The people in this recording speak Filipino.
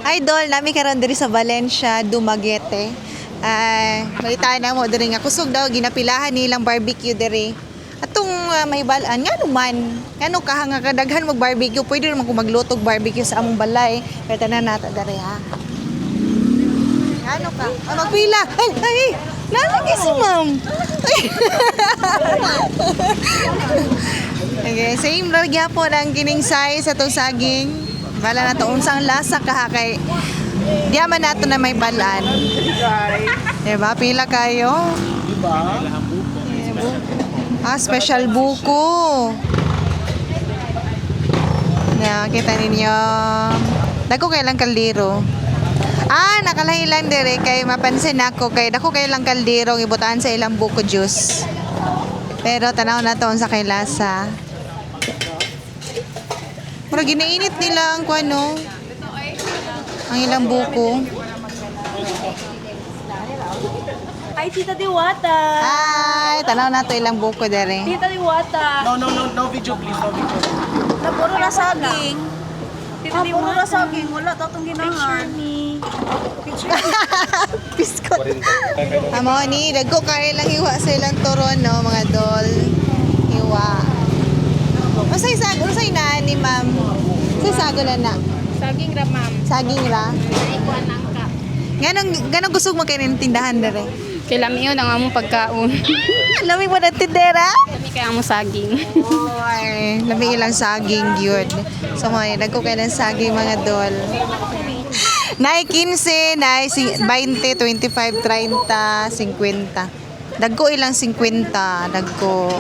Idol, nami karon diri sa Valencia, Dumaguete. Malita na mo diri nga kusog daw ginapilahan nilang barbecue diri. Atong may balaan nga naman. Ngano ka nga kadaghan mag barbecue, pwede naman ko maglutog barbecue sa among balay. Pero tanan nata diri ha. Ano ka? Magpila. Ay. Nalagi si ma'am. Okay, same ra gyapon ang kining size atong saging. Bala na to unsang lasa ka kay diya man nato na may balan. Diba? Pila kayo? Special buko. Na kita ninyo. Dako kay lang kaldero. Nakalahi lang dire kay mapansin ako kay dako kay lang kaldero ibutaan sa ilang buko juice. Pero tanaw na to sa kay lasa. Mura ginainit nila ang kuano. Ang ilang buko. Ay, Tita Diwata. Hi, tanaw na to ilang buko dire. Tita Diwata. No video please, no video. Napuro na saging. Tita Puro Diwata. na saging, wala tatong ginangan. Piskot. Amo ni dagko kay lang hiwa sa ilang turon no mga dol. Hiwa. Usay na ni ma'am. Say sago na. Saging ra, ma'am. Saging ra. Ay, kuwan lang ka. Ganong gusto mo kayo ng tindahan na rin? Kailan yun ang among pagkaon. Lamig mo ng tindera? Kami kaya among saging. Ay, lamig ilang saging yun. So mga nagko kayo ng saging mga dol. Nay 15, nay 20, 25, 30, 50. Dagko ilang 50, dagko.